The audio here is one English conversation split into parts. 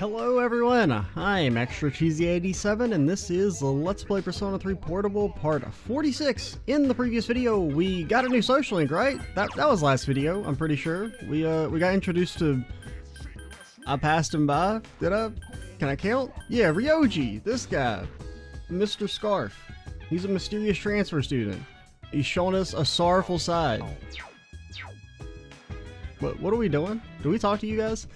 Hello everyone, I'm Extra Cheesy 87 and this is the Let's Play Persona 3 Portable Part 46. In the previous video, we got a new social link, right? That was last video, I'm pretty sure. We got introduced to... I passed him by, did I? Can I count? Yeah, Ryoji, this guy. Mr. Scarf. He's a mysterious transfer student. He's shown us a sorrowful side. What are we doing? Do we talk to you guys?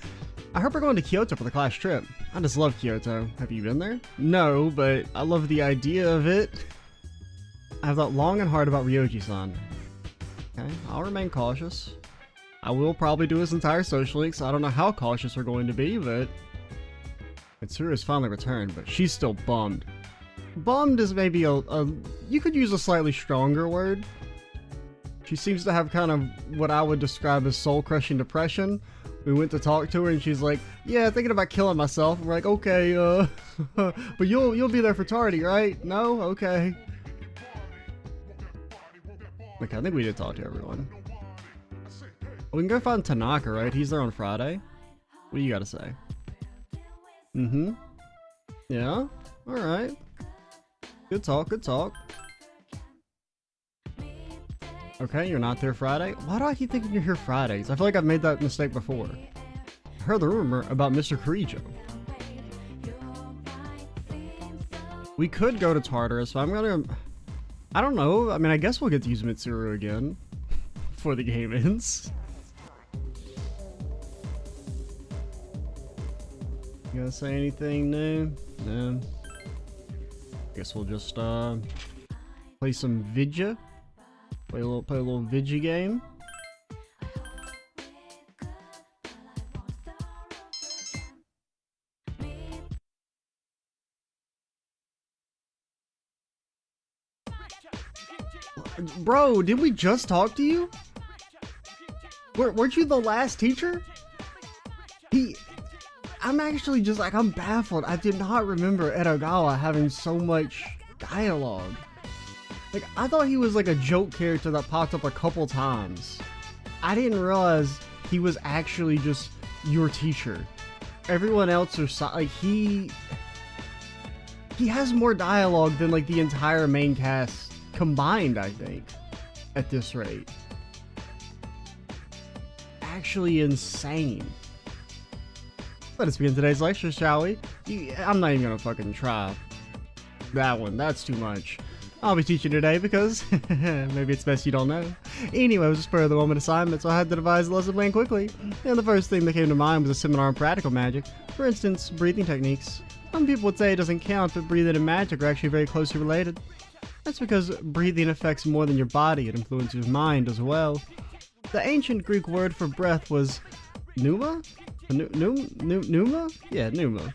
I heard we're going to Kyoto for the class trip. I just love Kyoto. Have you been there? No, but I love the idea of it. I've thought long and hard about Ryoji-san. Okay, I'll remain cautious. I will probably do his entire social link, so I don't know how cautious we're going to be, but... Mitsuru's finally returned, but she's still bummed. Bummed is maybe you could use a slightly stronger word. She seems to have kind of what I would describe as soul-crushing depression. We went to talk to her and she's like, yeah, thinking about killing myself. We're like, okay, but you'll be there for Tardy, right? No? Okay. Okay, I think we did talk to everyone. We can go find Tanaka, right? He's there on Friday. What do you gotta say? Mm-hmm. Yeah? Alright. Good talk, good talk. Okay, you're not there Friday? Why do I keep thinking you're here Fridays? I feel like I've made that mistake before. I heard the rumor about Mr. Kirijo. We could go to Tartarus, but I'm gonna... I don't know. I mean, I guess we'll get to use Mitsuru again before the game ends. You gonna say anything new? No. Guess we'll just play some Vidya. Play a little Vidya game. Bro, did we just talk to you? Weren't you the last teacher? I'm actually just like, I'm baffled. I did not remember Edogawa having so much dialogue. Like, I thought he was like a joke character that popped up a couple times. I didn't realize he was actually just your teacher. Everyone else are like, he has more dialogue than like the entire main cast combined, I think, at this rate. Actually insane. Let us begin today's lecture, shall we? I'm not even gonna fucking try that one. That's too much. I'll be teaching today because maybe it's best you don't know. Anyway, it was a spur of the moment assignment, so I had to devise a lesson plan quickly. And the first thing that came to mind was a seminar on practical magic. For instance, breathing techniques. Some people would say it doesn't count, but breathing and magic are actually very closely related. That's because breathing affects more than your body, it influences your mind as well. The ancient Greek word for breath was pneuma? Pneuma? Yeah, pneuma.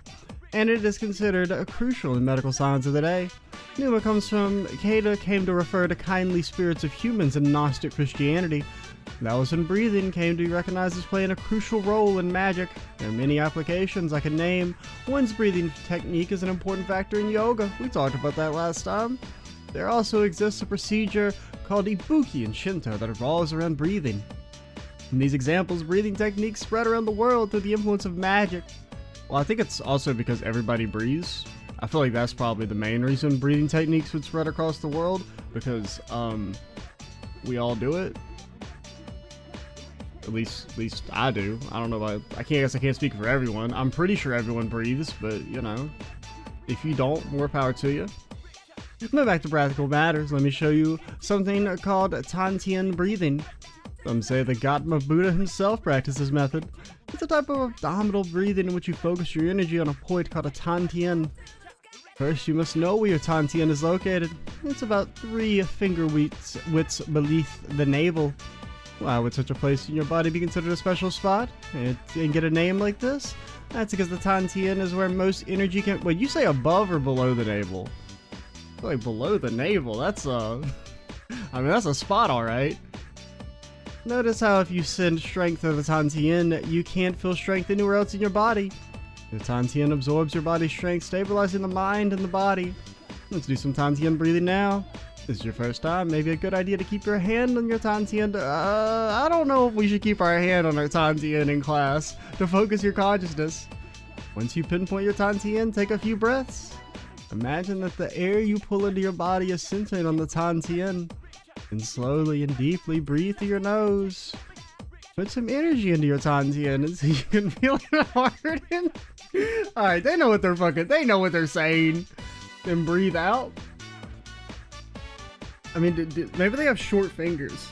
And it is considered crucial in medical science of the day. Pneuma comes from Kata came to refer to kindly spirits of humans in Gnostic Christianity. That was when breathing came to be recognized as playing a crucial role in magic. There are many applications I can name. One's breathing technique is an important factor in yoga. We talked about that last time. There also exists a procedure called Ibuki in Shinto that revolves around breathing. In these examples, breathing techniques spread around the world through the influence of magic. Well, I think it's also because everybody breathes. I feel like that's probably the main reason breathing techniques would spread across the world, because we all do it. At least I do. I don't know about, I guess I can't speak for everyone. I'm pretty sure everyone breathes, but you know, if you don't, more power to you. Now back to practical matters. Let me show you something called Tantien breathing. Some say the Gautama Buddha himself practiced this method. It's a type of abdominal breathing in which you focus your energy on a point called a Tantien. First, you must know where your Tantien is located. It's about 3 finger widths beneath the navel. Why would such a place in your body be considered a special spot and get a name like this? That's because the Tantien is where most energy can... Wait, you say above or below the navel? Like below the navel, that's I mean, that's a spot, alright. Notice how if you send strength to the Tantien, you can't feel strength anywhere else in your body. The Tantien absorbs your body's strength, stabilizing the mind and the body. Let's do some Tantien breathing now. This is your first time, maybe a good idea to keep your hand on your Tantien. I don't know if we should keep our hand on our Tantien in class to focus your consciousness. Once you pinpoint your Tantien, take a few breaths. Imagine that the air you pull into your body is centered on the Tantien. And slowly and deeply breathe through your nose. Put some energy into your Tantien and so you can feel it harden. Alright, they know what they're saying. Then breathe out. I mean, maybe they have short fingers.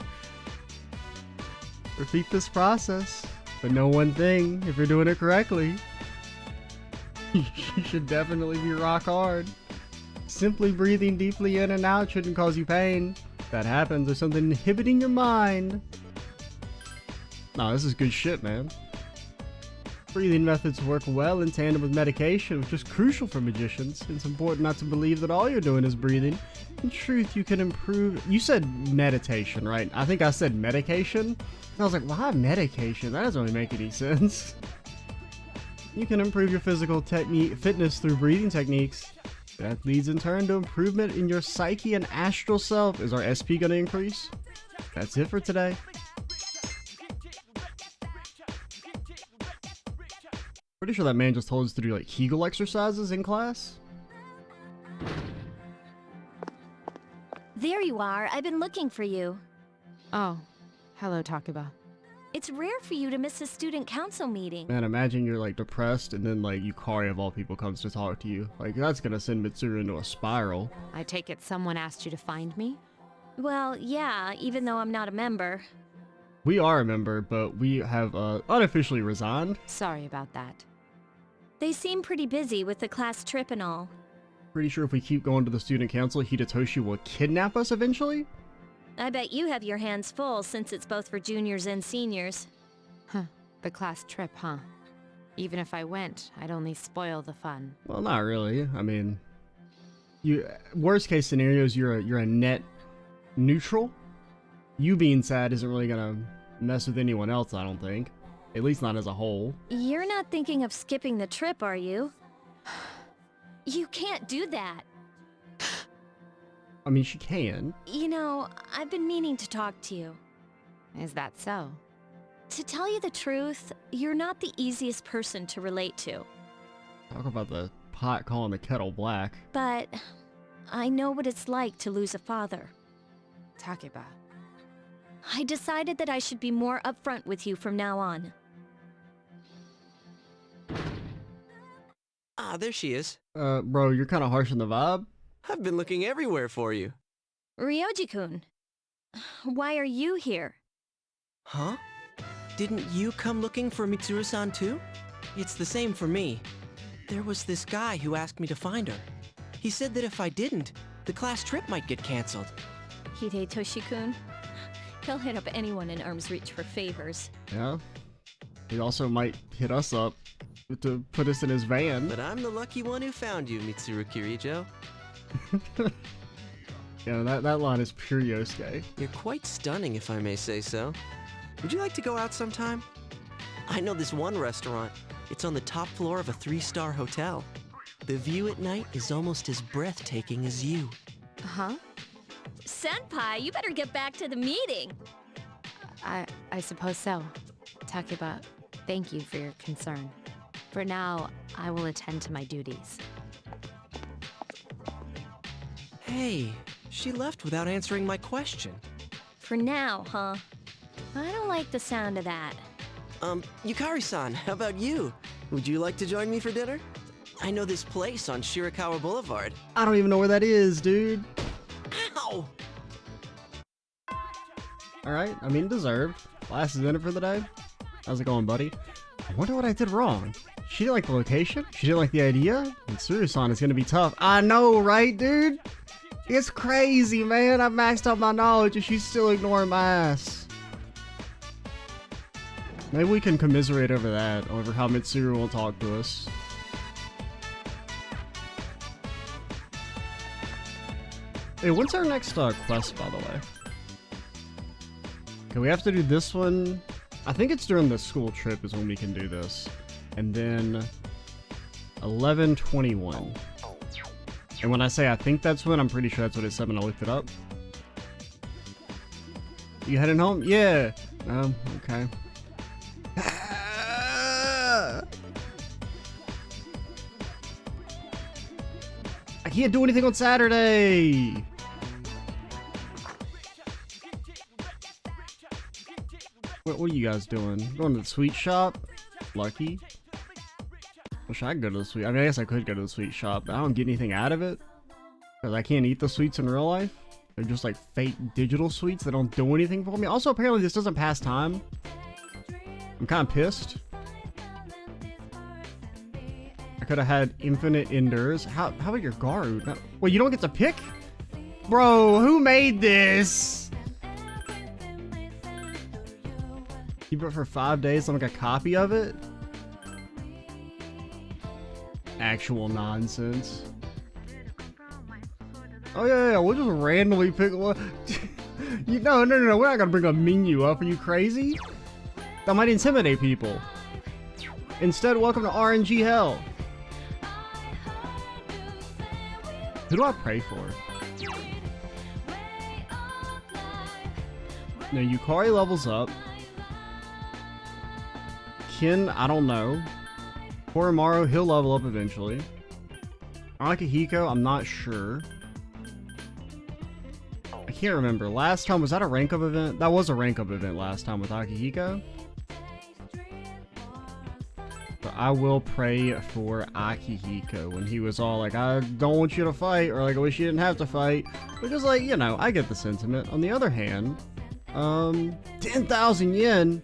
Repeat this process, but know one thing, if you're doing it correctly, you should definitely be rock hard. Simply breathing deeply in and out shouldn't cause you pain. If that happens, there's something inhibiting your mind. No, this is good shit, man. Breathing methods work well in tandem with medication, which is crucial for magicians. It's important not to believe that all you're doing is breathing. In truth, you can improve... You said meditation, right? I think I said medication. And I was like, why medication? That doesn't really make any sense. You can improve your physical fitness through breathing techniques. That leads in turn to improvement in your psyche and astral self. Is our SP going to increase? That's it for today. Pretty sure that man just told us to do like Kegel exercises in class. There you are. I've been looking for you. Oh, hello, Takuba. It's rare for you to miss a student council meeting. Man, imagine you're like depressed and then like Yukari of all people comes to talk to you. Like that's gonna send Mitsuru into a spiral. I take it someone asked you to find me? Well, yeah, even though I'm not a member. We are a member, but we have unofficially resigned. Sorry about that. They seem pretty busy with the class trip and all. Pretty sure if we keep going to the student council, Hidetoshi will kidnap us eventually? I bet you have your hands full since it's both for juniors and seniors. Huh, the class trip, huh? Even if I went, I'd only spoil the fun. Well, not really. I mean, worst case scenarios, you're a net neutral. You being sad isn't really gonna mess with anyone else, I don't think. At least not as a whole. You're not thinking of skipping the trip, are you? You can't do that. I mean, she can. You know, I've been meaning to talk to you. Is that so? To tell you the truth, you're not the easiest person to relate to. Talk about the pot calling the kettle black. But I know what it's like to lose a father. Takuba. I decided that I should be more upfront with you from now on. Ah, there she is. Bro, you're kind of harsh on the vibe. I've been looking everywhere for you. Ryoji-kun, why are you here? Huh? Didn't you come looking for Mitsuru-san too? It's the same for me. There was this guy who asked me to find her. He said that if I didn't, the class trip might get cancelled. Hidetoshi-kun? He'll hit up anyone in arm's reach for favors. Yeah. He also might hit us up to put us in his van. But I'm the lucky one who found you, Mitsuru Kirijo. Yeah, that line is pure Yosuke. You're quite stunning, if I may say so. Would you like to go out sometime? I know this one restaurant. It's on the top floor of a 3-star hotel. The view at night is almost as breathtaking as you. Huh? Senpai, you better get back to the meeting. I suppose so. Takuba, thank you for your concern. For now, I will attend to my duties. Hey, she left without answering my question. For now, huh? I don't like the sound of that. Yukari-san, how about you? Would you like to join me for dinner? I know this place on Shirakawa Boulevard. I don't even know where that is, dude. Ow! Alright, I mean, deserved. Last is dinner for the day. How's it going, buddy? I wonder what I did wrong. She didn't like the location? She didn't like the idea? Mitsuru-san is gonna be tough. I know, right, dude? It's crazy, man. I maxed out my knowledge and she's still ignoring my ass. Maybe we can commiserate over that, over how Mitsuru won't talk to us. Hey, what's our next quest, by the way? Okay, we have to do this one. I think it's during the school trip is when we can do this. And then 11:21. And when I say I think that's when, I'm pretty sure that's what it said when I looked it up. You heading home? Yeah. Okay. can't do anything on Saturday. What are you guys doing? Going to the sweet shop? Lucky. Wish I could go to the sweet. I mean, I guess I could go to the sweet shop, but I don't get anything out of it because I can't eat the sweets in real life. They're just like fake digital sweets that don't do anything for me. Also, apparently this doesn't pass time. I'm kind of pissed. I could have had infinite enders. How about your Garu? No, well, you don't get to pick? Bro, who made this? Keep it for 5 days, like a copy of it? Actual nonsense. Oh yeah, we'll just randomly pick one. No, we're not gonna bring a menu up. Are you crazy? That might intimidate people. Instead, welcome to RNG hell. Who do I pray for? No, Yukari levels up. Kin, I don't know. Koromaru, he'll level up eventually. Akihiko, I'm not sure. I can't remember. Last time, was that a rank up event? That was a rank up event last time with Akihiko. But I will pray for Akihiko when he was all like, I don't want you to fight, or like, I wish you didn't have to fight. Because like, you know, I get the sentiment. On the other hand, 10,000 yen.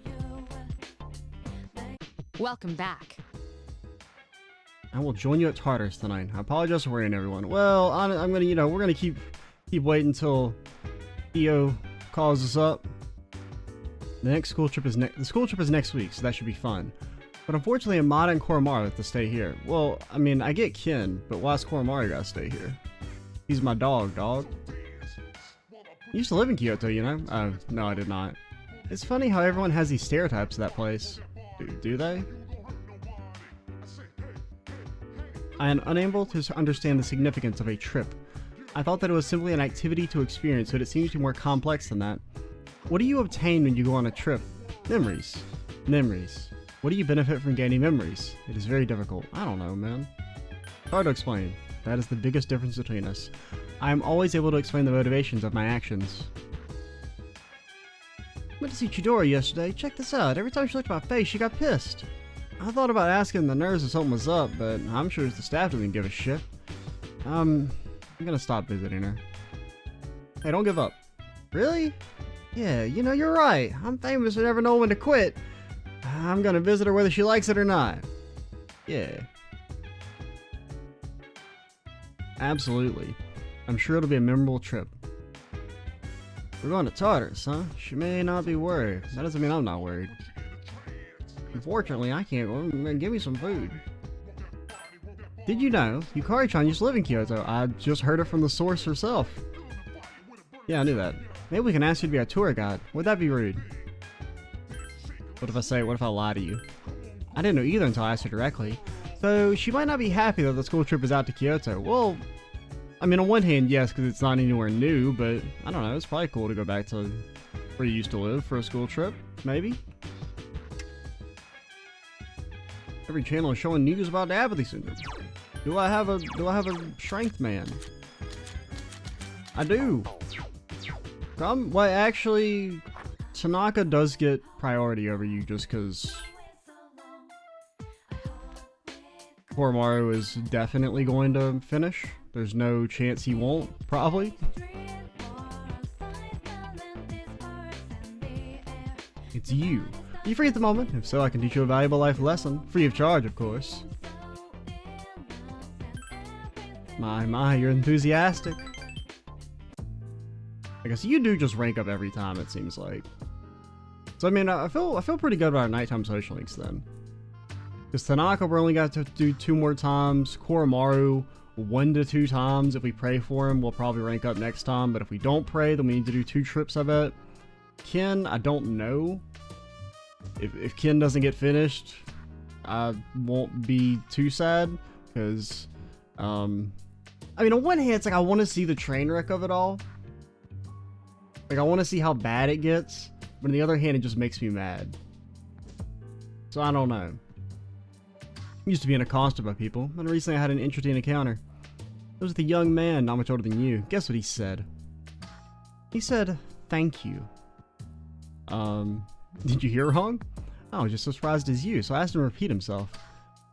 Welcome back. I will join you at Tartarus tonight. I apologize for worrying everyone. Well, I'm gonna, you know, we're gonna keep waiting until EO calls us up. The next school trip is next week, so that should be fun. But unfortunately, Amada and Koromaru have to stay here. Well, I mean, I get Kin, but why's Koromaru gotta stay here? He's my dog. You used to live in Kyoto, you know? Oh, no, I did not. It's funny how everyone has these stereotypes of that place. Do they? I am unable to understand the significance of a trip. I thought that it was simply an activity to experience, but it seems to be more complex than that. What do you obtain when you go on a trip? Memories. Memories. What do you benefit from gaining memories? It is very difficult. I don't know, man. Hard to explain. That is the biggest difference between us. I am always able to explain the motivations of my actions. I went to see Chidori yesterday. Check this out. Every time she looked at my face, she got pissed. I thought about asking the nurse if something was up, but I'm sure the staff doesn't give a shit. I'm gonna stop visiting her. Hey, don't give up. Really? Yeah, you know, you're right. I'm famous for never knowing when to quit. I'm gonna visit her whether she likes it or not. Yeah. Absolutely. I'm sure it'll be a memorable trip. We're going to Tartarus, huh? She may not be worried. That doesn't mean I'm not worried. Unfortunately, I can't go. Give me some food. Did you know Yukari-chan used to live in Kyoto? I just heard it from the source herself. Yeah, I knew that. Maybe we can ask you to be our tour guide. Would that be rude? What if I lie to you? I didn't know either until I asked her directly. So she might not be happy that the school trip is out to Kyoto. Well, I mean, on one hand, yes, because it's not anywhere new, but I don't know. It's probably cool to go back to where you used to live for a school trip, maybe. Every channel is showing news about the apathy syndrome. Do I have a strength man? I do. Well, actually, Tanaka does get priority over you just because Koromaru is definitely going to finish. There's no chance he won't, probably. It's you. Are you free at the moment? If so, I can teach you a valuable life lesson. Free of charge, of course. My, you're enthusiastic. I guess you do just rank up every time, it seems like. So, I mean, I feel pretty good about our nighttime social links then. Because Tanaka, we're only got to do 2 more times. Koromaru, 1 to 2 times. If we pray for him, we'll probably rank up next time. But if we don't pray, then we need to do 2 trips, I bet. Ken, I don't know. If Ken doesn't get finished, I won't be too sad. Because, I mean, on one hand, it's like I want to see the train wreck of it all. Like, I want to see how bad it gets. But on the other hand, it just makes me mad. So, I don't know. Used to be accosted by people, and recently I had an interesting encounter. It was the young man, not much older than you. Guess what he said? He said, "Thank you." Did you hear wrong? I was just as surprised as you, so I asked him to repeat himself.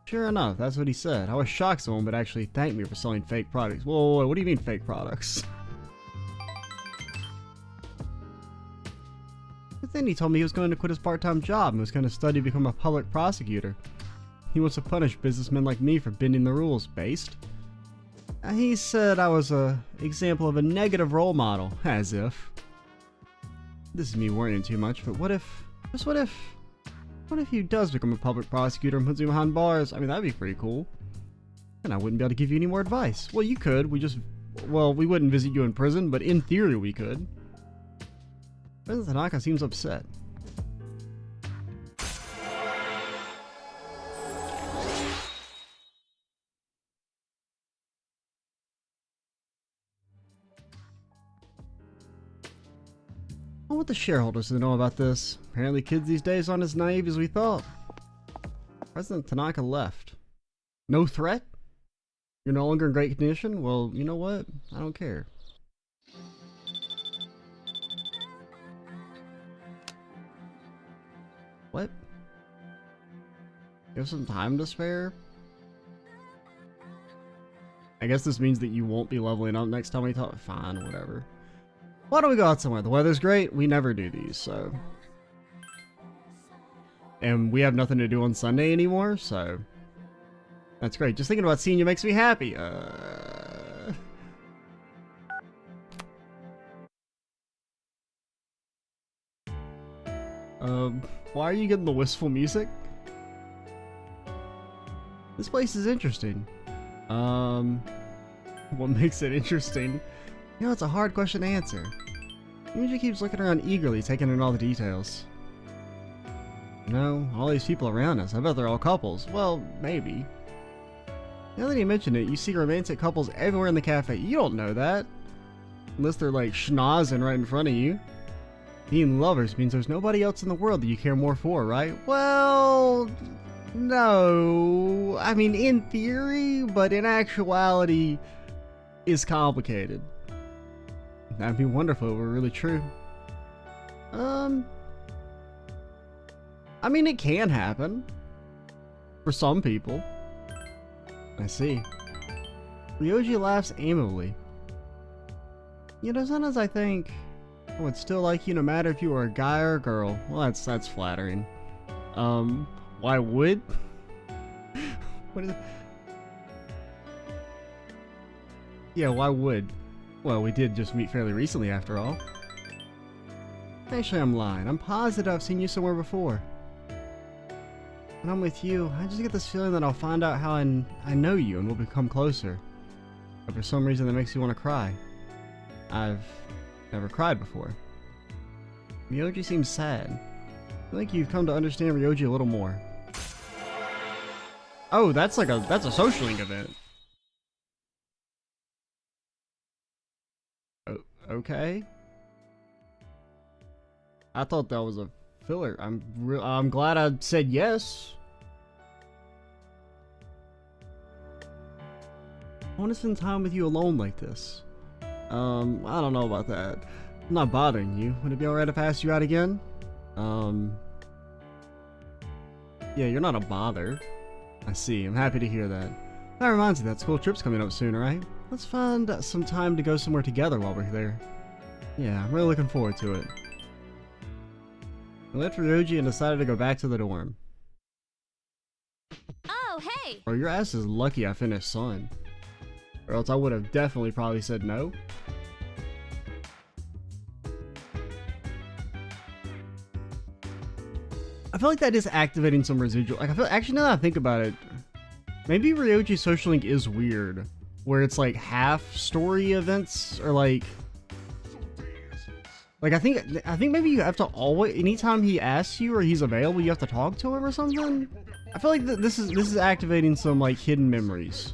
Sure enough, that's what he said. I was shocked someone would actually thank me for selling fake products. Whoa, what do you mean fake products? But then he told me he was going to quit his part-time job and was going to study to become a public prosecutor. He wants to punish businessmen like me for bending the rules, based. He said I was an example of a negative role model, as if. This is me worrying too much, but what if he does become a public prosecutor and puts me behind bars? I mean, that'd be pretty cool. And I wouldn't be able to give you any more advice. Well, you could. We wouldn't visit you in prison, but in theory we could. President Tanaka seems upset. I want the shareholders to know about this. Apparently kids these days aren't as naive as we thought. President Tanaka left. No threat? You're no longer in great condition? Well, you know what? I don't care. What? You have some time to spare? I guess this means that you won't be leveling up next time we talk. Fine, whatever. Why don't we go out somewhere? The weather's great. We never do these, so. And we have nothing to do on Sunday anymore, so. That's great. Just thinking about seeing you makes me happy. Why are you getting the wistful music? This place is interesting. What makes it interesting? You know, it's a hard question to answer. Yuji keeps looking around eagerly, taking in all the details. You know, all these people around us, I bet they're all couples. Well, maybe. Now that you mention it, you see romantic couples everywhere in the cafe. You don't know that. Unless they're like schnozzing right in front of you. Being lovers means there's nobody else in the world that you care more for, right? Well, no. I mean, in theory, but in actuality, it's complicated. That'd be wonderful if it were really true. I mean, it can happen. For some people. I see. Ryoji laughs amiably. You know, sometimes I think I would still like you no matter if you were a guy or a girl. Well, that's flattering. Why would? What is it? Yeah, why would? Well, we did just meet fairly recently after all. Actually, I'm lying. I'm positive I've seen you somewhere before. When I'm with you, I just get this feeling that I'll find out how I know you and we'll become closer. But for some reason that makes me want to cry. I've never cried before. Ryoji seems sad. I think you've come to understand Ryoji a little more. Oh, that's a social link event. Okay. I thought that was a filler. I'm glad I said yes. I want to spend time with you alone like this. I don't know about that. I'm not bothering you. Would it be alright if I asked you out again? Yeah, you're not a bother. I see. I'm happy to hear that. That reminds me, that school trip's coming up soon, right? Let's find some time to go somewhere together while we're there. Yeah, I'm really looking forward to it. I left Ryoji and decided to go back to the dorm. Oh, hey! Bro, your ass is lucky I finished Sun. Or else I would have definitely probably said no. I feel like that is activating some residual. Like, actually, now that I think about it, maybe Ryoji's social link is weird. Where it's like half story events, or like I think maybe you have to always, anytime he asks you or he's available, you have to talk to him or something. I feel like this is activating some like hidden memories.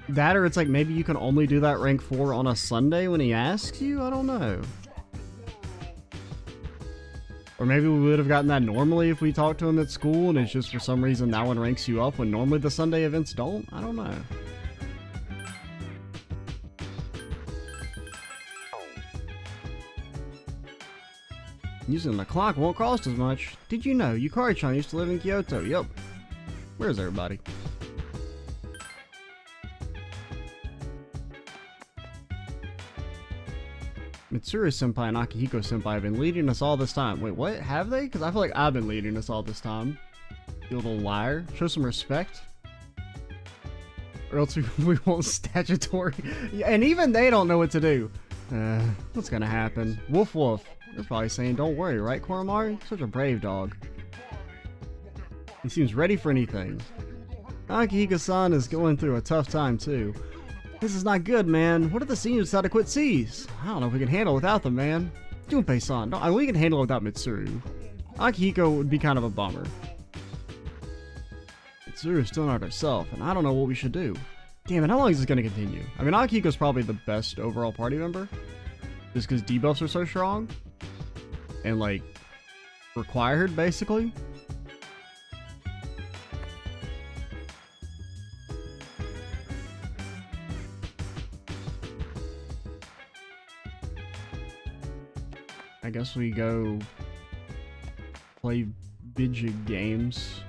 That, or it's like maybe you can only do that rank 4 on a Sunday when he asks you. I don't know. Or maybe we would have gotten that normally if we talked to him at school, and it's just for some reason that one ranks you up when normally the Sunday events don't? I don't know. Using the clock won't cost as much. Did you know Yukari-chan used to live in Kyoto? Yup. Where's everybody? Mitsuru-senpai and Akihiko-senpai have been leading us all this time. Wait, what? Have they? Because I feel like I've been leading us all this time. You little liar. Show some respect. Or else we won't statutory. Yeah, and even they don't know what to do. What's gonna happen? Woof woof. They're probably saying, don't worry, right, Koromaru? Such a brave dog. He seems ready for anything. Akihiko-san is going through a tough time, too. This is not good, man. What if the seniors decide to quit C's? I don't know if we can handle it without them, man. Junpei-san, no, we can handle it without Mitsuru. Akihiko would be kind of a bummer. Mitsuru is still not herself, and I don't know what we should do. Damn it, how long is this going to continue? I mean, Akihiko's probably the best overall party member. Just because debuffs are so strong. And, like, required, basically. I guess we go play video games.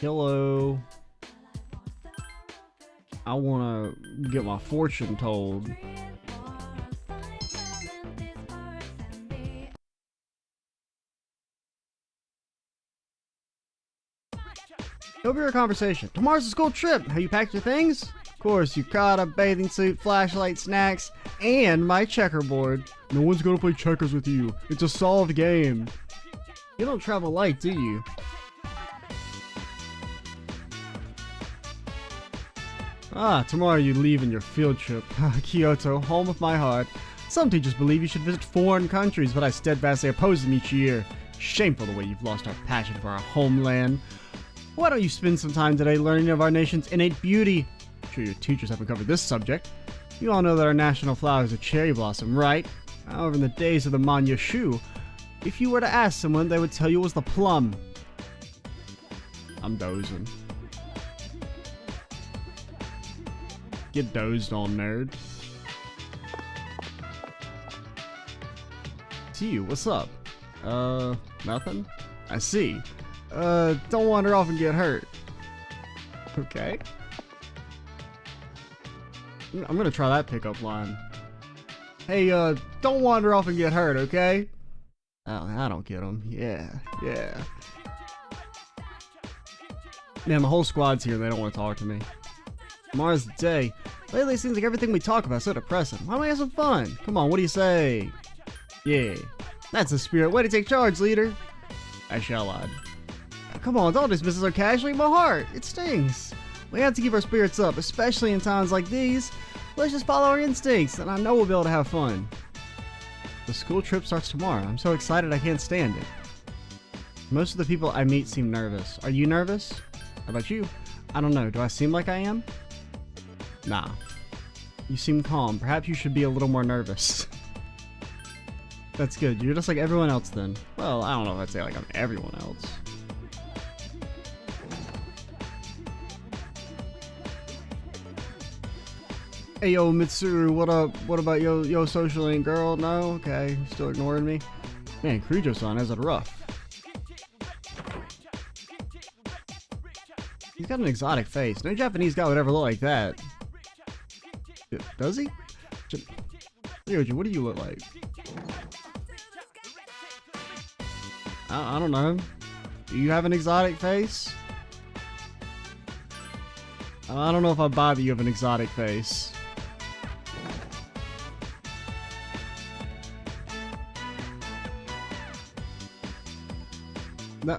Hello. I want to get my fortune told. Over your conversation. Tomorrow's a school trip. Have you packed your things? Of course, yukata, bathing suit, flashlight, snacks, and my checkerboard. No one's gonna play checkers with you. It's a solved game. You don't travel light, do you? Ah, tomorrow you leave on your field trip. Kyoto, home of my heart. Some teachers believe you should visit foreign countries, but I steadfastly oppose them each year. Shameful the way you've lost our passion for our homeland. Why don't you spend some time today learning of our nation's innate beauty? I'm sure your teachers haven't covered this subject. You all know that our national flower is a cherry blossom, right? However, in the days of the Maniac, if you were to ask someone, they would tell you it was the plum. I'm dozing. Get dozed on, nerd. To you, what's up? Nothing? I see. Don't wander off and get hurt. Okay. I'm gonna try that pickup line. Hey, don't wander off and get hurt, okay? Oh, I don't get him. Yeah. Man, the whole squad's here and they don't want to talk to me. Tomorrow's the day. Lately, it seems like everything we talk about is so depressing. Why don't we have some fun? Come on, what do you say? Yeah. That's the spirit. Way to take charge, leader. I shall add. Come on, don't dismiss us so casually. My heart, it stings. We have to keep our spirits up, especially in times like these. Let's just follow our instincts, and I know we'll be able to have fun. The school trip starts tomorrow. I'm so excited I can't stand it. Most of the people I meet seem nervous. Are you nervous? How about you? I don't know. Do I seem like I am? Nah. You seem calm. Perhaps you should be a little more nervous. That's good. You're just like everyone else then. Well, I don't know if I'd say like I'm everyone else. Hey yo, Mitsuru, what up? What about yo social link girl? No? Okay, still ignoring me? Man, Kujo-san has it rough. He's got an exotic face. No Japanese guy would ever look like that. Does he? Ryoji, what do you look like? I don't know. Do you have an exotic face? I don't know if I buy that you have an exotic face. No,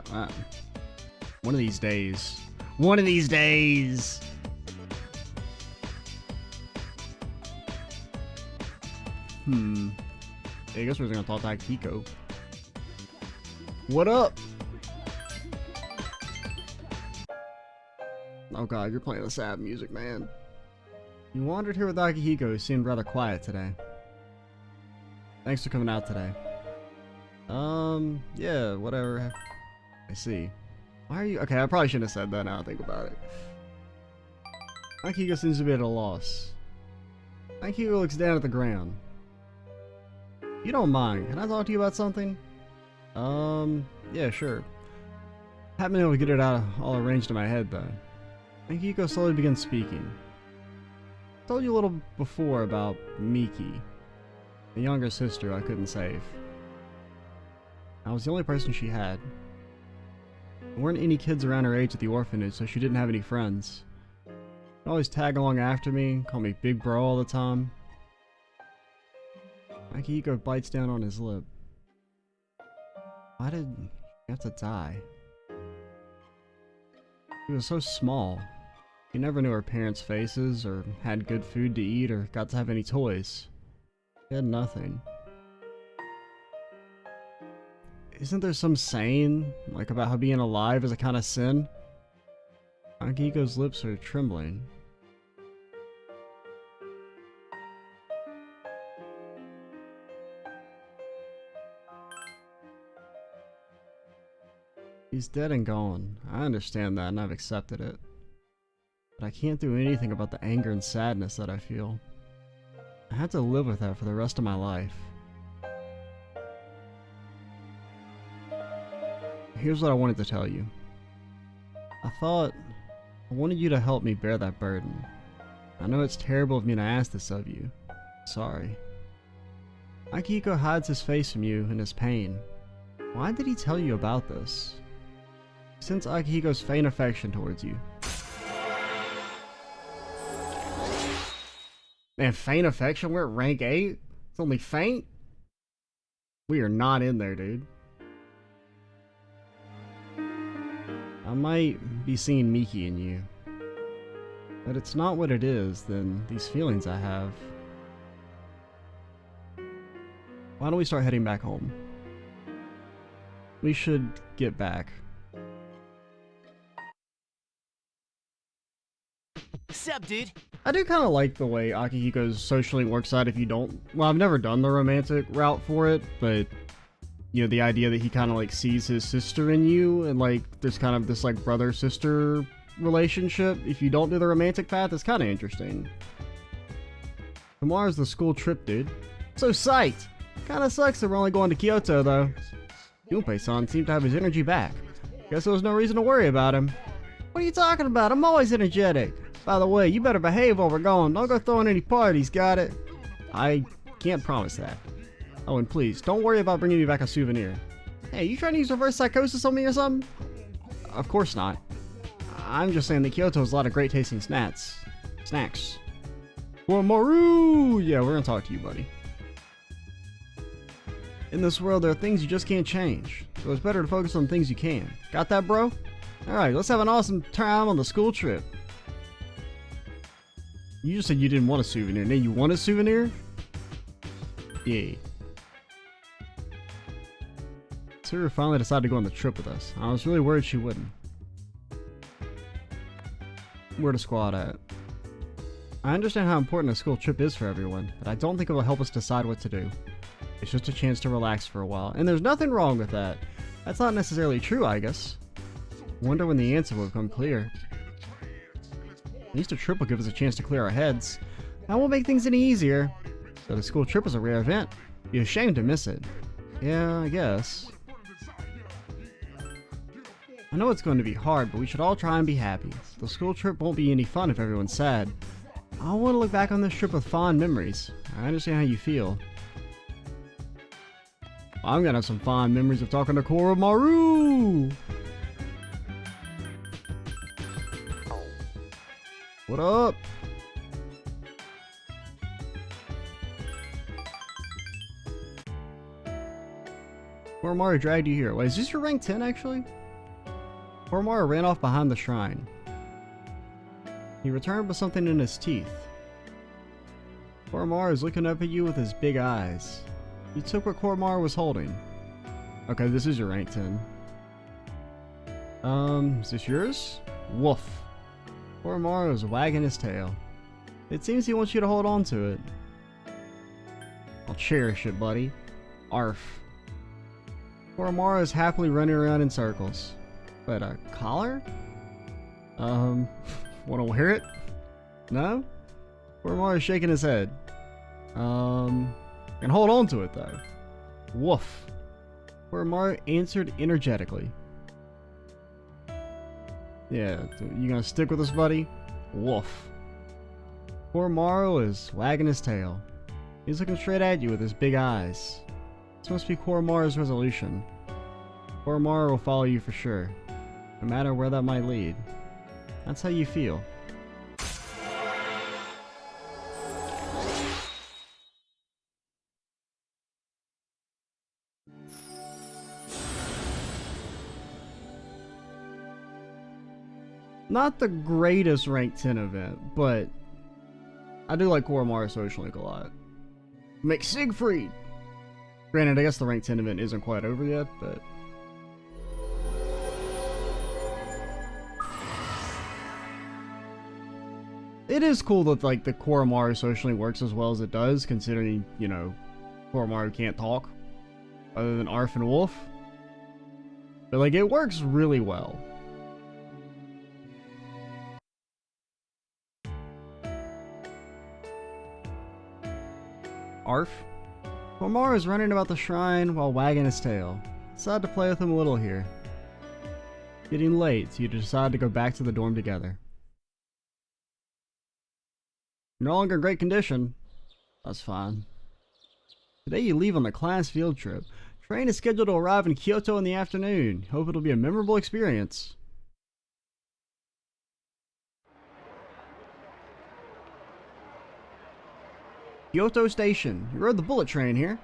one of these days. One of these days. I guess we're gonna talk to Akihiko. What up? Oh god, you're playing the sad music, man. You wandered here with Akihiko, who seemed rather quiet today. Thanks for coming out today. Yeah, whatever. I see. Why are you... Okay, I probably shouldn't have said that now I think about it. Akihiko seems to be at a loss. Akihiko looks down at the ground. You don't mind, can I talk to you about something? Yeah, sure. Haven't been able to get it out all arranged in my head, though. Akihiko slowly begins speaking. I told you a little before about Miki, the younger sister I couldn't save. I was the only person she had. There weren't any kids around her age at the orphanage, so she didn't have any friends. She'd always tag along after me, call me Big Bro all the time. Akihiko bites down on his lip. Why did she have to die? She was so small. She never knew her parents' faces, or had good food to eat, or got to have any toys. She had nothing. Isn't there some saying, like about how being alive is a kind of sin? Akihiko's lips are trembling. He's dead and gone. I understand that and I've accepted it. But I can't do anything about the anger and sadness that I feel. I have to live with that for the rest of my life. Here's what I wanted to tell you. I wanted you to help me bear that burden. I know it's terrible of me to ask this of you. Sorry. Akihiko hides his face from you in his pain. Why did he tell you about this? Since Akihiko's faint affection towards you. Man, faint affection? We're at rank 8? It's only faint? We are not in there, dude. I might be seeing Miki in you. But it's not what it is, then these feelings I have. Why don't we start heading back home? We should get back. Sup, dude? I do kind of like the way Akihiko's socially works out if you don't... Well, I've never done the romantic route for it, but... You know, the idea that he kind of like sees his sister in you and like there's kind of this like brother-sister relationship. If you don't do the romantic path, it's kind of interesting. Tomorrow's the school trip, dude. So psyched! Kinda sucks that we're only going to Kyoto, though. Junpei-san seemed to have his energy back. Guess there was no reason to worry about him. What are you talking about? I'm always energetic. By the way, you better behave while we're going. Don't go throwing any parties, got it? I can't promise that. Oh, and please, don't worry about bringing me back a souvenir. Hey, you trying to use reverse psychosis on me or something? Of course not. I'm just saying that Kyoto has a lot of great tasting snacks. Koromaru! Yeah, we're gonna talk to you, buddy. In this world, there are things you just can't change. So it's better to focus on things you can. Got that, bro? Alright, let's have an awesome time on the school trip. You just said you didn't want a souvenir. Now you want a souvenir? Yeah. Sarah finally decided to go on the trip with us. I was really worried she wouldn't. Where the squad at? I understand how important a school trip is for everyone, but I don't think it will help us decide what to do. It's just a chance to relax for a while, and there's nothing wrong with that. That's not necessarily true, I guess. Wonder when the answer will become clear. At least a trip will give us a chance to clear our heads. That won't make things any easier. So the school trip is a rare event. Be ashamed to miss it. Yeah, I guess. I know it's going to be hard, but we should all try and be happy. The school trip won't be any fun if everyone's sad. I want to look back on this trip with fond memories. I understand how you feel. I'm gonna have some fond memories of talking to Koromaru! What up? Koromaru dragged you here. Wait, is this your rank 10 actually? Koromaru ran off behind the shrine. He returned with something in his teeth. Koromaru is looking up at you with his big eyes. You took what Koromaru was holding. Okay, this is your rank 10. Is this yours? Woof. Koromaru is wagging his tail. It seems he wants you to hold on to it. I'll cherish it, buddy. Arf. Koromaru is happily running around in circles. But a collar? Wanna wear it? No? Koromaru is shaking his head. And hold on to it though. Woof. Koromaru answered energetically. Yeah, you gonna stick with us, buddy? Woof. Koromaru is wagging his tail. He's looking straight at you with his big eyes. This must be Koromaru's resolution. Koromaru will follow you for sure, no matter where that might lead. That's how you feel. Not the greatest rank 10 event, but I do like Koromaru Social Link a lot. Make Siegfried! Granted, I guess the rank 10 event isn't quite over yet, but... It is cool that, like, the Koromaru Social Link works as well as it does, considering, you know, Koromaru can't talk, other than Arf and Wolf. But, like, it works really well. Arf? Koromaru is running about the shrine while wagging his tail. Decided to play with him a little here. Getting late, so you decide to go back to the dorm together. You're no longer in great condition. That's fine. Today you leave on the class field trip. Train is scheduled to arrive in Kyoto in the afternoon. Hope it'll be a memorable experience. Kyoto Station. You rode the bullet train here.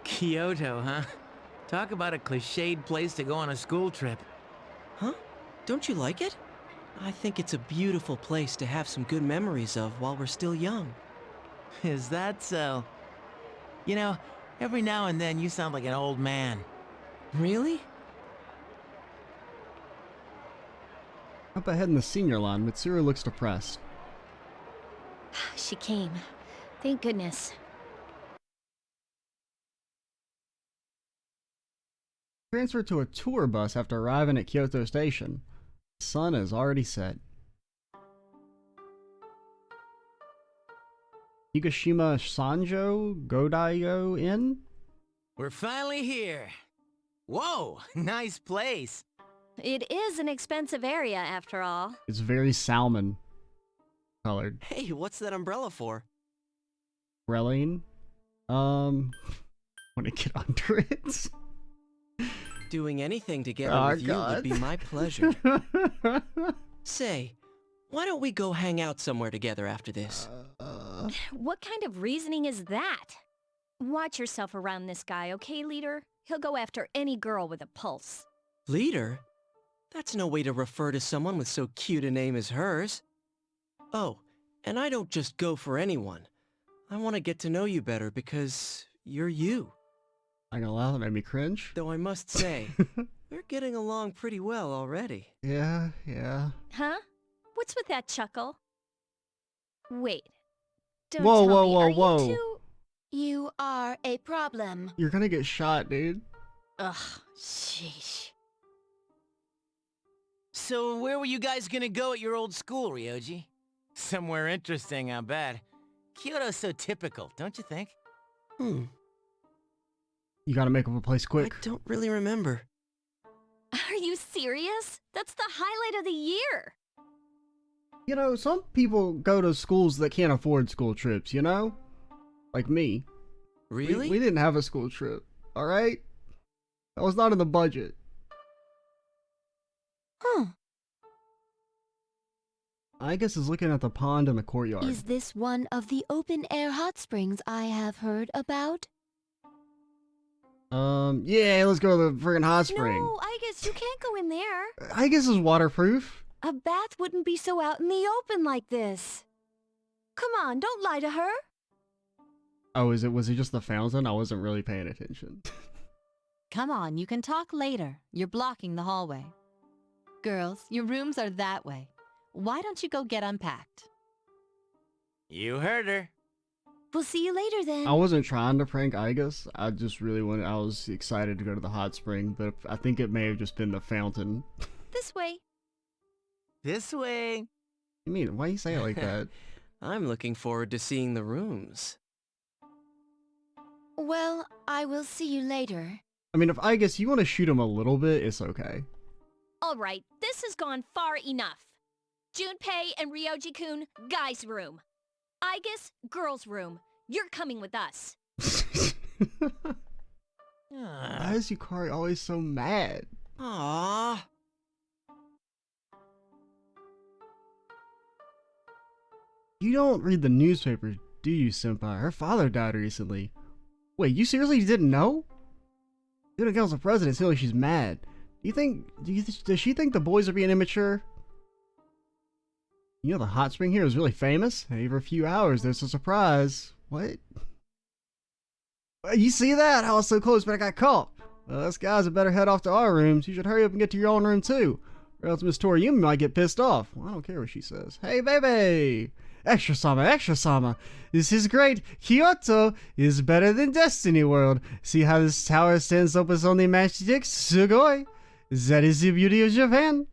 Kyoto, huh? Talk about a cliched place to go on a school trip. Huh? Don't you like it? I think it's a beautiful place to have some good memories of while we're still young. Is that so? You know, every now and then you sound like an old man. Really? Up ahead in the senior line, Mitsuru looks depressed. She came. Thank goodness. Transferred to a tour bus after arriving at Kyoto Station. The sun is already set. Higashima Sanjo Godaigo Inn? We're finally here. Whoa, nice place. It is an expensive area, after all. It's very salmon colored. Hey, what's that umbrella for? Reline? Want to get under it? Doing anything to get Oh, with you God. would be my pleasure. Say, why don't we go hang out somewhere together after this? What kind of reasoning is that? Watch yourself around this guy, okay, leader? He'll go after any girl with a pulse. Leader? That's no way to refer to someone with so cute a name as hers. Oh, and I don't just go for anyone. I want to get to know you better because you're you. I gonna lie, that made me cringe. Though I must say, we're getting along pretty well already. Yeah. Huh? What's with that chuckle? Wait. Don't Whoa, tell whoa, me, whoa, are whoa. you two... You are a problem. You're gonna get shot, dude. Ugh, sheesh. So where were you guys gonna go at your old school, Ryoji? Somewhere interesting, I bet. Kyoto's so typical, don't you think? You gotta make up a place quick. I don't really remember. Are you serious? That's the highlight of the year. You know, some people go to schools that can't afford school trips, you know? Like me. Really? We didn't have a school trip, alright? That was not in the budget. Huh. I guess is looking at the pond in the courtyard. Is this one of the open-air hot springs I have heard about? Yeah, let's go to the friggin' hot spring. No, I guess you can't go in there. I guess it's waterproof. A bath wouldn't be so out in the open like this. Come on, don't lie to her. Oh, was it just the fountain? I wasn't really paying attention. Come on, you can talk later. You're blocking the hallway. Girls, your rooms are that way. Why don't you go get unpacked? You heard her. We'll see you later then. I wasn't trying to prank Igus. I just really wanted. I was excited to go to the hot spring, but I think it may have just been the fountain. This way. This way. I mean, why you say it like that? I'm looking forward to seeing the rooms. Well, I will see you later. I mean, if Igus, you want to shoot him a little bit, it's okay. All right, this has gone far enough. Junpei and Ryoji-kun, guys' room. Igus, girls' room. You're coming with us. Why is Yukari always so mad? Aww. You don't read the newspaper, do you, Senpai? Her father died recently. Wait, you seriously didn't know? Student council president feels like she's mad. Does she think the boys are being immature? You know the hot spring here is really famous? Hey, for a few hours, there's a surprise. What? You see that? I was so close, but I got caught. Well, us guys had better head off to our rooms. You should hurry up and get to your own room, too. Or else Miss Toriyumi might get pissed off. Well, I don't care what she says. Hey, baby! Extra-sama, extra-sama. This is great. Kyoto is better than Destiny World. See how this tower stands up as only magic? Sugoi. That is the beauty of Japan.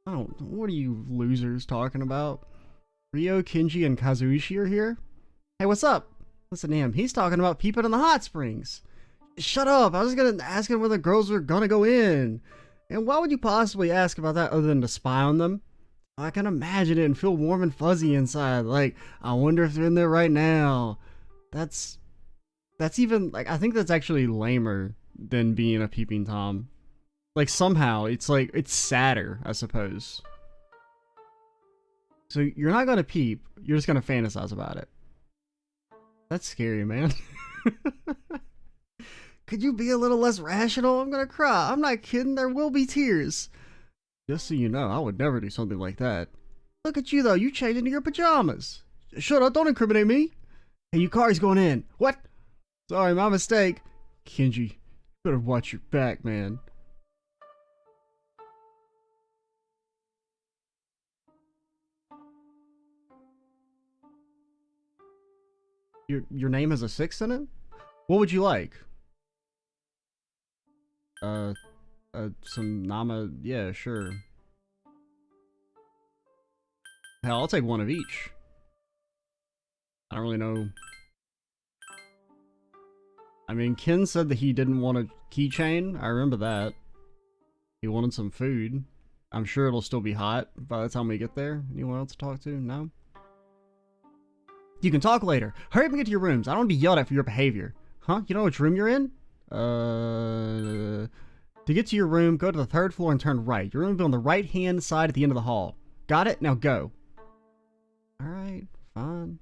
Oh, what are you losers talking about? Ryo, Kenji, and Kazuishi are here? Hey, what's up? Listen to him. He's talking about peeping in the hot springs. Shut up. I was gonna ask him where the girls were gonna go in. And why would you possibly ask about that other than to spy on them? I can imagine it and feel warm and fuzzy inside. Like, I wonder if they're in there right now. That's even, like, I think that's actually lamer than being a peeping Tom. Like, somehow, it's like, it's sadder, I suppose. So, you're not gonna peep, you're just gonna fantasize about it. That's scary, man. Could you be a little less rational? I'm gonna cry. I'm not kidding, there will be tears. Just so you know, I would never do something like that. Look at you, though, you changed into your pajamas. Shut up, don't incriminate me. Hey, Yukari's going in. What? Sorry, my mistake. Kenji, you better watch your back, man. Your name has a 6 in it? What would you like? Some Nama, yeah, sure. Hell, I'll take one of each. I don't really know. I mean, Ken said that he didn't want a keychain. I remember that. He wanted some food. I'm sure it'll still be hot by the time we get there. Anyone else to talk to? No? You can talk later. Hurry up and get to your rooms. I don't want to be yelled at for your behavior. Huh? You know which room you're in? To get to your room, go to the 3rd floor and turn right. Your room will be on the right-hand side at the end of the hall. Got it? Now go. Alright, fine.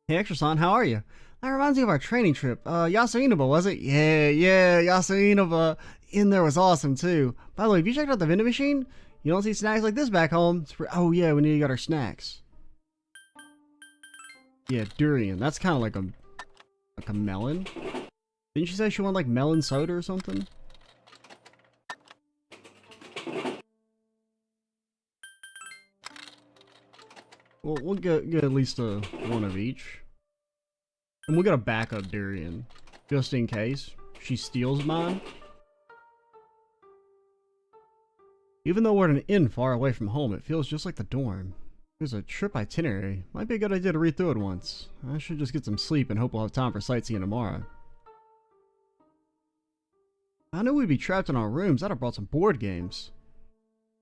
Hey, Extra-san, how are you? That reminds me of our training trip. Yasuinaba, was it? Yeah, Yasuinaba. In there was awesome, too. By the way, have you checked out the vending machine? You don't see snacks like this back home. Oh, yeah, we need to get our snacks. Yeah, durian. That's kind of like a melon. Didn't she say she wanted, like, melon soda or something? Well, we'll get at least one of each. And we'll get a backup durian. Just in case she steals mine. Even though we're at an inn far away from home, it feels just like the dorm. There's a trip itinerary. Might be a good idea to read through it once. I should just get some sleep and hope we'll have time for sightseeing tomorrow. I knew we'd be trapped in our rooms. I'd have brought some board games.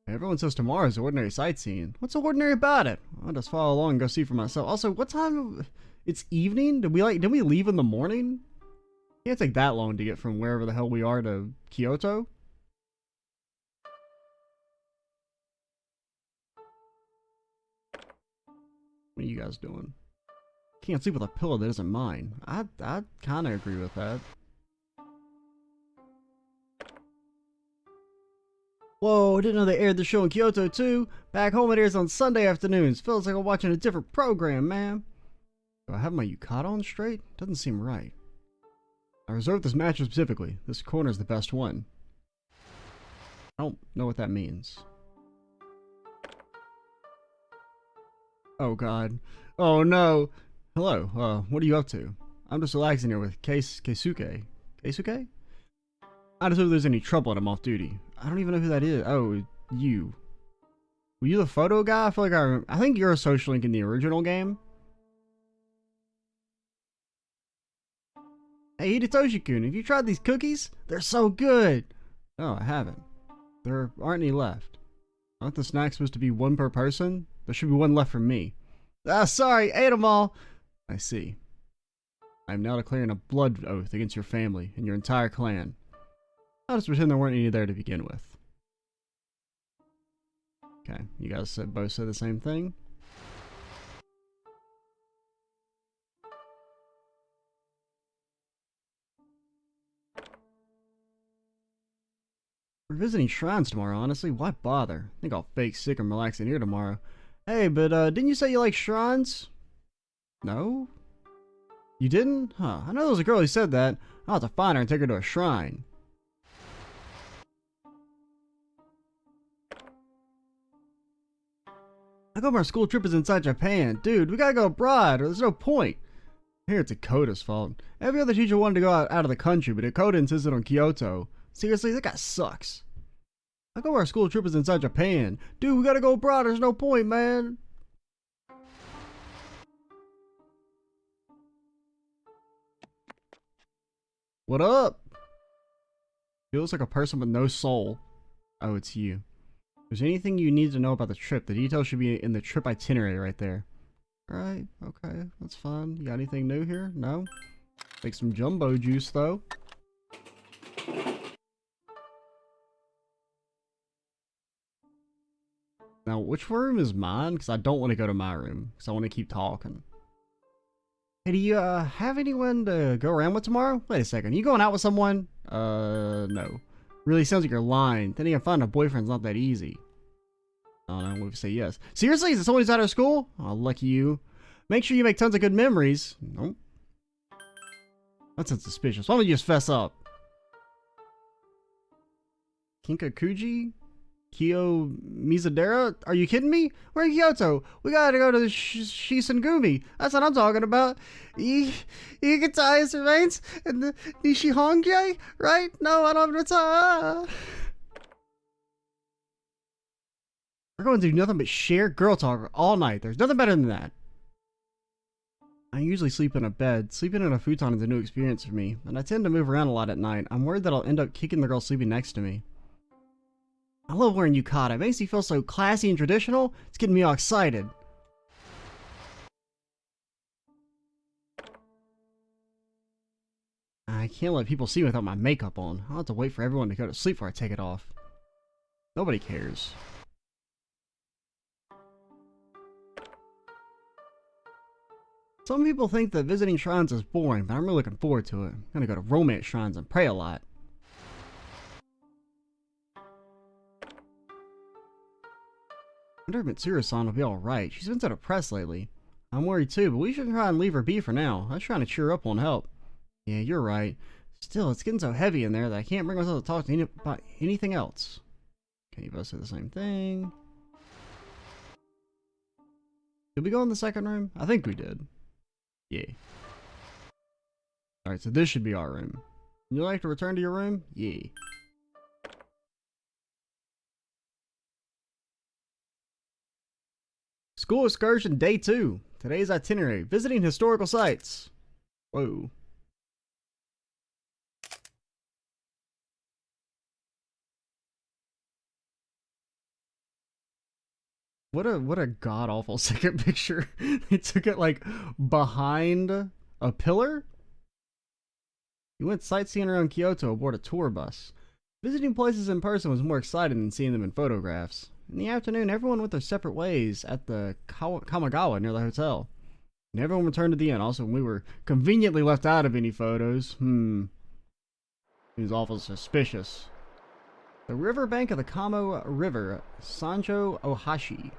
Everyone says tomorrow's ordinary sightseeing. What's so ordinary about it? I'll just follow along and go see for myself. Also, what time? It's evening? Did we leave in the morning? It can't take that long to get from wherever the hell we are to Kyoto. What are you guys doing? Can't sleep with a pillow that isn't mine. I kind of agree with that. Whoa, I didn't know they aired the show in Kyoto too. Back home it airs on Sunday afternoons. Feels like I'm watching a different program, man. Do I have my yukata on straight? Doesn't seem right. I reserved this mattress specifically. This corner's the best one. I don't know what that means. Oh god. Oh no! Hello, what are you up to? I'm just relaxing here with Keisuke. Keisuke? I just hope there's any trouble and I'm off duty. I don't even know who that is. Oh, you. Were you the photo guy? I feel like I think you're a social link in the original game. Hey, Hidetoshi-kun, have you tried these cookies? They're so good! No, I haven't. There aren't any left. Aren't the snacks supposed to be one per person? There should be one left for me. Ah, sorry, ate them all! I see. I am now declaring a blood oath against your family and your entire clan. I'll just pretend there weren't any there to begin with. Okay, you guys both said the same thing. We're visiting shrines tomorrow, honestly. Why bother? I think I'll fake sick and relax in here tomorrow. Hey, but didn't you say you like shrines? No? You didn't? Huh, I know there was a girl who said that. I'll have to find her and take her to a shrine. How come our school trip is inside Japan? Dude, we gotta go abroad or there's no point. Here it's Dakota's fault. Every other teacher wanted to go out of the country, but Dakota insisted on Kyoto. Seriously, that guy sucks. How come our school trip is inside Japan? Dude, we gotta go abroad, there's no point, man. What up? Feels like a person with no soul. Oh, it's you. If there's anything you need to know about the trip, the details should be in the trip itinerary right there. Alright, okay, that's fine. You got anything new here? No? Make some jumbo juice, though. Now, which room is mine? Because I don't want to go to my room. Because I want to keep talking. Hey, do you have anyone to go around with tomorrow? Wait a second, you going out with someone? No. Really sounds like you're lying. Then again, finding a boyfriend's not that easy. Oh no, we'll say yes. Seriously? Is it someone who's out of school? Oh, lucky you. Make sure you make tons of good memories. Nope. That sounds suspicious. Why don't you just fess up? Kinkakuji? Kyo Mizadera? Are you kidding me? We're in Kyoto. We gotta go to the Shisengumi. That's what I'm talking about. Igatai remains and the Nishihongyei, right? No, I don't have no time. We're going to do nothing but share girl talk all night. There's nothing better than that. I usually sleep in a bed. Sleeping in a futon is a new experience for me, and I tend to move around a lot at night. I'm worried that I'll end up kicking the girl sleeping next to me. I love wearing yukata. It makes me feel so classy and traditional. It's getting me all excited. I can't let people see me without my makeup on. I'll have to wait for everyone to go to sleep before I take it off. Nobody cares. Some people think that visiting shrines is boring, but I'm really looking forward to it. I'm gonna go to romance shrines and pray a lot. I wonder if Mitsuru-san will be alright. She's been so depressed lately. I'm worried too, but we should try and leave her be for now. I was trying to cheer her up won't help. Yeah, you're right. Still, it's getting so heavy in there that I can't bring myself to talk to about anything else. Okay, you both say the same thing. Did we go in the second room? I think we did. Yeah. Alright, so this should be our room. Would you like to return to your room? Yeah. School excursion day 2. Today's itinerary. Visiting historical sites. Whoa. What a god-awful second picture. They took it like behind a pillar? You went sightseeing around Kyoto aboard a tour bus. Visiting places in person was more exciting than seeing them in photographs. In the afternoon, everyone went their separate ways at the Kamagawa near the hotel. And everyone returned to the inn. Also, we were conveniently left out of any photos. Seems awful suspicious. The riverbank of the Kamo River, Sanjo Ohashi.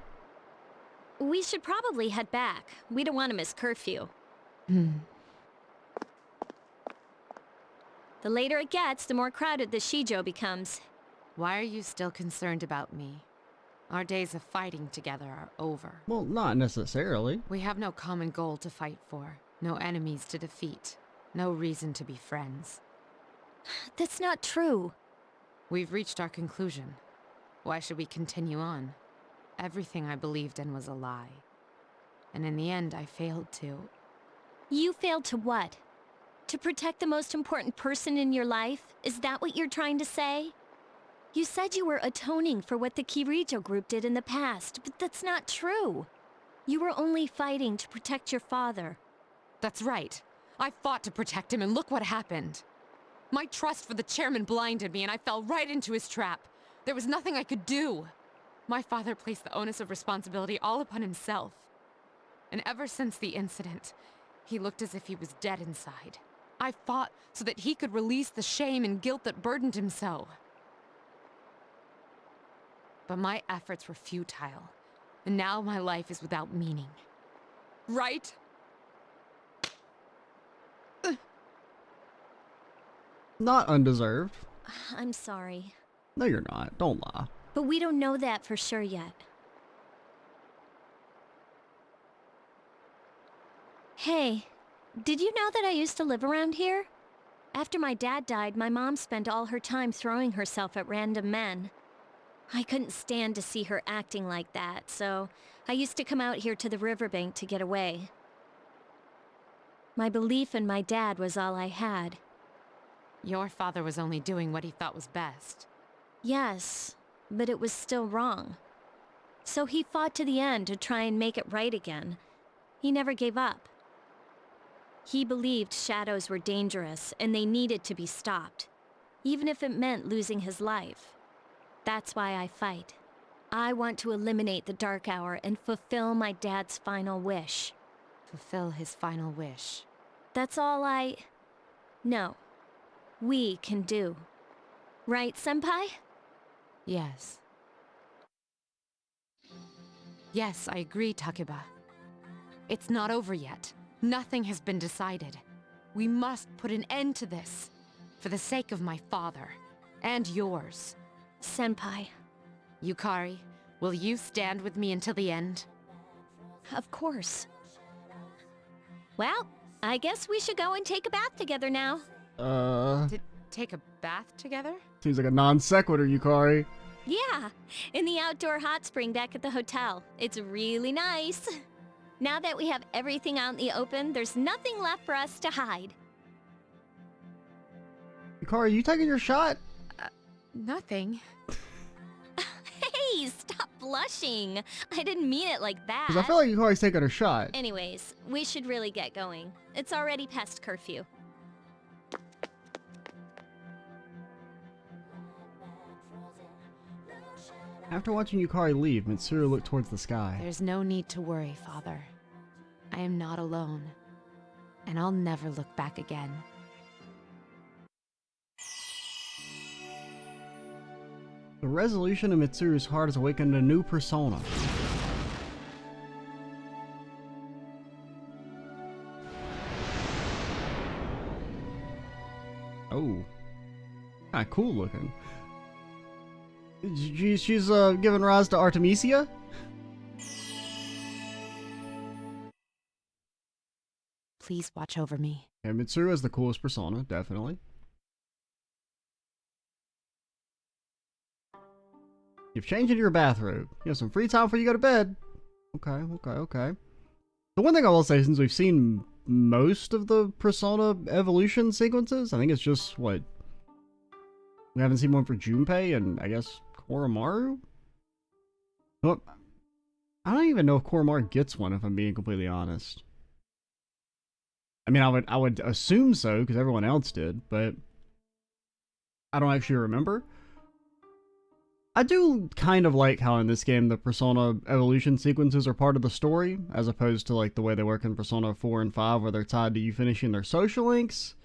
We should probably head back. We don't want to miss curfew. The later it gets, the more crowded the Shijo becomes. Why are you still concerned about me? Our days of fighting together are over. Well, not necessarily. We have no common goal to fight for, no enemies to defeat, no reason to be friends. That's not true. We've reached our conclusion. Why should we continue on? Everything I believed in was a lie. And in the end, I failed to. You failed to what? To protect the most important person in your life? Is that what you're trying to say? You said you were atoning for what the Kirijo group did in the past, but that's not true. You were only fighting to protect your father. That's right. I fought to protect him, and look what happened. My trust for the chairman blinded me, and I fell right into his trap. There was nothing I could do. My father placed the onus of responsibility all upon himself. And ever since the incident, he looked as if he was dead inside. I fought so that he could release the shame and guilt that burdened him so. But my efforts were futile, and now my life is without meaning. Right? Not undeserved. I'm sorry. No, you're not. Don't lie. But we don't know that for sure yet. Hey, did you know that I used to live around here? After my dad died, my mom spent all her time throwing herself at random men. I couldn't stand to see her acting like that, so I used to come out here to the riverbank to get away. My belief in my dad was all I had. Your father was only doing what he thought was best. Yes, but it was still wrong. So he fought to the end to try and make it right again. He never gave up. He believed shadows were dangerous and they needed to be stopped, even if it meant losing his life. That's why I fight. I want to eliminate the Dark Hour and fulfill my dad's final wish. Fulfill his final wish. That's all No. We can do. Right, Senpai? Yes. Yes, I agree, Takeba. It's not over yet. Nothing has been decided. We must put an end to this. For the sake of my father. And yours. Senpai. Yukari, will you stand with me until the end? Of course. Well, I guess we should go and take a bath together now. To take a bath together? Seems like a non sequitur, Yukari. Yeah, in the outdoor hot spring back at the hotel. It's really nice. Now that we have everything out in the open, there's nothing left for us to hide. Yukari, you taking your shot? Nothing. Hey, stop blushing. I didn't mean it like that. Because I feel like Yukari's taking her shot. Anyways, we should really get going. It's already past curfew. After watching Yukari leave, Mitsuru looked towards the sky. There's no need to worry, Father. I am not alone. And I'll never look back again. The resolution in Mitsuru's heart has awakened a new persona. Oh. Kinda cool looking. She's giving rise to Artemisia? Please watch over me. Yeah, Mitsuru is the coolest persona, definitely. You've changed into your bathrobe. You have some free time before you go to bed. Okay. The one thing I will say, since we've seen most of the persona evolution sequences, I think it's just, what? We haven't seen one for Junpei and, I guess, Koromaru? Well, I don't even know if Koromaru gets one, if I'm being completely honest. I mean, I would assume so, because everyone else did, but I don't actually remember. I do kind of like how in this game the Persona evolution sequences are part of the story, as opposed to like the way they work in Persona 4 and 5 where they're tied to you finishing their social links.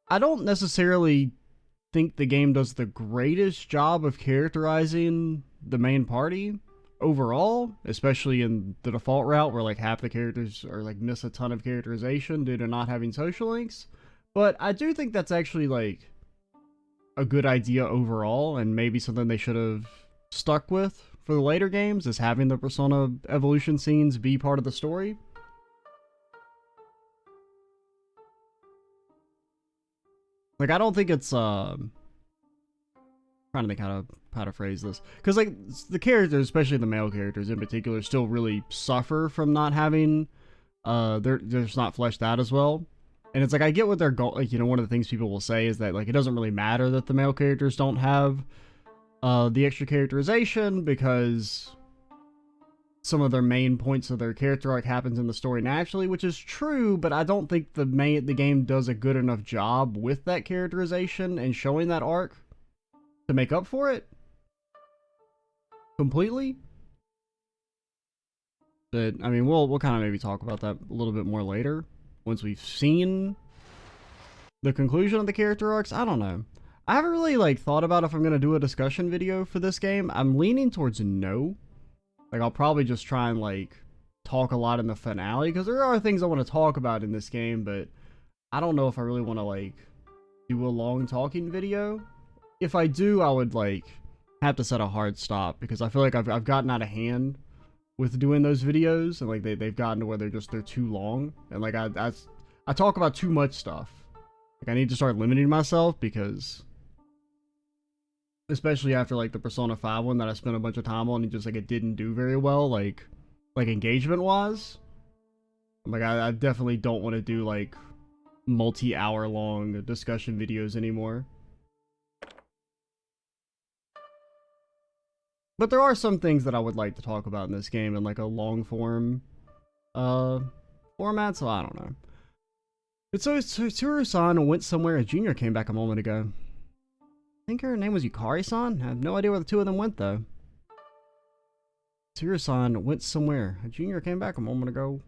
I don't necessarily think the game does the greatest job of characterizing the main party overall, especially in the default route where like half the characters are like miss a ton of characterization due to not having social links. But I do think that's actually, like, a good idea overall, and maybe something they should have stuck with for the later games, is having the Persona evolution scenes be part of the story. Like, I don't think it's, trying to think how to phrase this. Because, like, the characters, especially the male characters in particular, still really suffer from not having, they're just not fleshed out as well. And it's like, I get what they're going, like, you know, one of the things people will say is that, like, it doesn't really matter that the male characters don't have, the extra characterization, because some of their main points of their character arc happens in the story naturally, which is true, but I don't think the game does a good enough job with that characterization and showing that arc to make up for it completely. But I mean, we'll kind of maybe talk about that a little bit more later once we've seen the conclusion of the character arcs. I don't know. I haven't really, like, thought about if I'm gonna do a discussion video for this game. I'm leaning towards no. Like, I'll probably just try and, like, talk a lot in the finale, because there are things I want to talk about in this game, but I don't know if I really want to, like, do a long talking video. If I do, I would, like, have to set a hard stop, because I feel like I've gotten out of hand with doing those videos, and, like, they've gotten to where they're too long, and, like, I talk about too much stuff. Like, I need to start limiting myself, because especially after, like, the Persona 5 one that I spent a bunch of time on, and just, like, it didn't do very well, like engagement wise. Like, I definitely don't want to do, like, multi-hour long discussion videos anymore. But there are some things that I would like to talk about in this game in, like, a long form format, so I don't know. It's so Tsuru-san went somewhere. A junior came back a moment ago. I think her name was Yukari-san? I have no idea where the two of them went, though. Tsuru-san went somewhere. A junior came back a moment ago.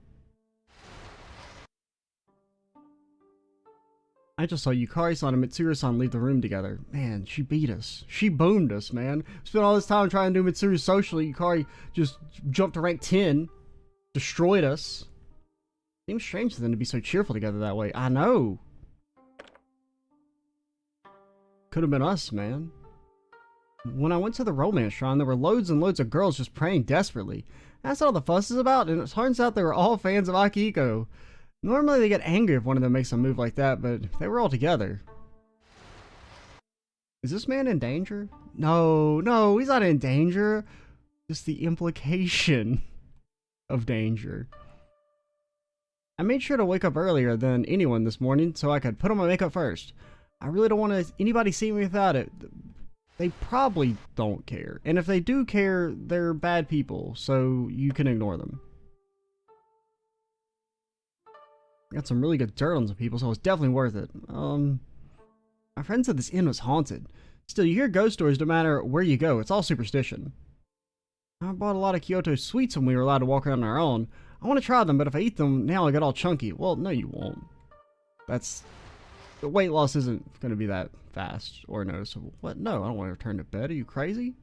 I just saw Yukari-san and Mitsuru-san leave the room together. Man, she beat us. She boned us, man. Spent all this time trying to do Mitsuru socially. Yukari just jumped to rank 10. Destroyed us. Seems strange for them to be so cheerful together that way. I know. Could have been us, man. When I went to the romance shrine, there were loads and loads of girls just praying desperately. That's all the fuss is about, and it turns out they were all fans of Akihiko. Normally they get angry if one of them makes a move like that, but they were all together. Is this man in danger? No, he's not in danger. Just the implication of danger. I made sure to wake up earlier than anyone this morning so I could put on my makeup first. I really don't want anybody see me without it. They probably don't care. And if they do care, they're bad people, so you can ignore them. Got some really good dirt on some people, so it's definitely worth it. My friend said this inn was haunted. Still, you hear ghost stories no matter where you go. It's all superstition. I bought a lot of Kyoto sweets when we were allowed to walk around on our own. I want to try them, but if I eat them now, I get all chunky. Well, no, you won't. The weight loss isn't going to be that fast or noticeable. What? No, I don't want to return to bed. Are you crazy?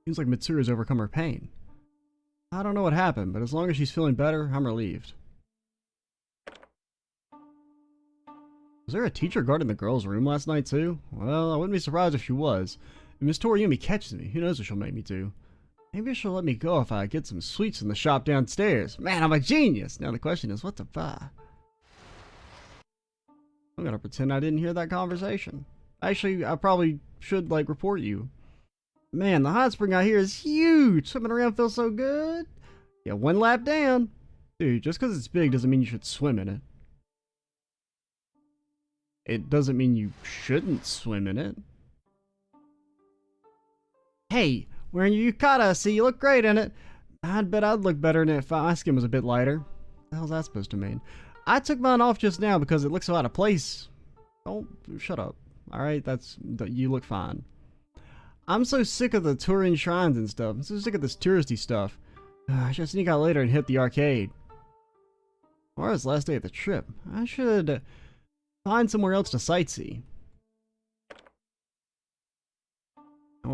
Seems like Mitsuru's overcome her pain. I don't know what happened, but as long as she's feeling better, I'm relieved. Was there a teacher guarding the girls' room last night, too? Well, I wouldn't be surprised if she was. If Miss Toriyumi catches me, who knows what she'll make me do. Maybe she'll let me go if I get some sweets in the shop downstairs. Man, I'm a genius! Now the question is, what to buy? I'm gonna pretend I didn't hear that conversation. Actually, I probably should, like, report you. Man, the hot spring out here is huge! Swimming around feels so good! Yeah, one lap down! Dude, just because it's big doesn't mean you should swim in it. It doesn't mean you shouldn't swim in it. Hey, wearing your yukata, I see you look great in it. I'd bet I'd look better in it if my skin was a bit lighter. What the hell's that supposed to mean? I took mine off just now because it looks so out of place. Don't shut up. Alright, you look fine. I'm so sick of the touring shrines and stuff. I'm so sick of this touristy stuff. I should sneak out later and hit the arcade. Tomorrow's the last day of the trip. I should find somewhere else to sightsee.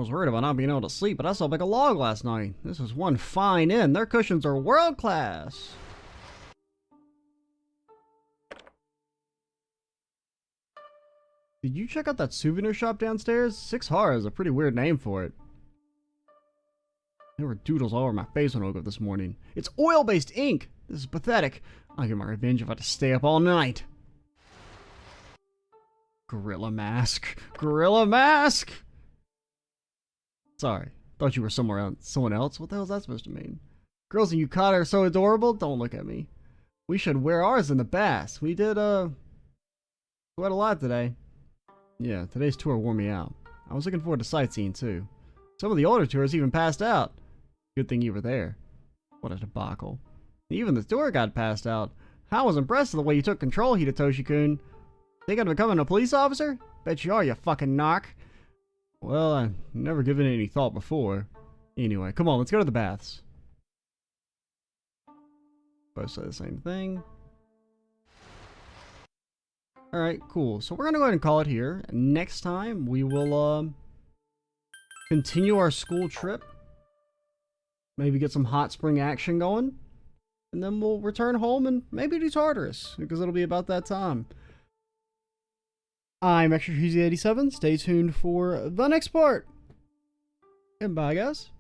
was worried about not being able to sleep, but I slept like a log last night. This is one fine inn. Their cushions are world class. Did you check out that souvenir shop downstairs? 6 Har is a pretty weird name for it. There were doodles all over my face when I woke up this morning. It's oil-based ink! This is pathetic. I'll get my revenge if I have to stay up all night. Gorilla mask. Gorilla mask! Sorry. Thought you were someone else. What the hell is that supposed to mean? Girls in Yukata are so adorable. Don't look at me. We should wear ours in the baths. We did, sweat a lot today. Yeah, today's tour wore me out. I was looking forward to sightseeing, too. Some of the older tours even passed out. Good thing you were there. What a debacle. Even the tour guide passed out. I was impressed with the way you took control, Hidetoshi-kun. Think of becoming a police officer? Bet you are, you fucking narc. Well, I've never given it any thought before. Anyway, come on, let's go to the baths. Both say the same thing. Alright, cool. So we're gonna go ahead and call it here. Next time, we will, continue our school trip. Maybe get some hot spring action going. And then we'll return home and maybe do Tartarus, because it'll be about that time. I'm Extra Cheesy 87. Stay tuned for the next part. And bye, guys.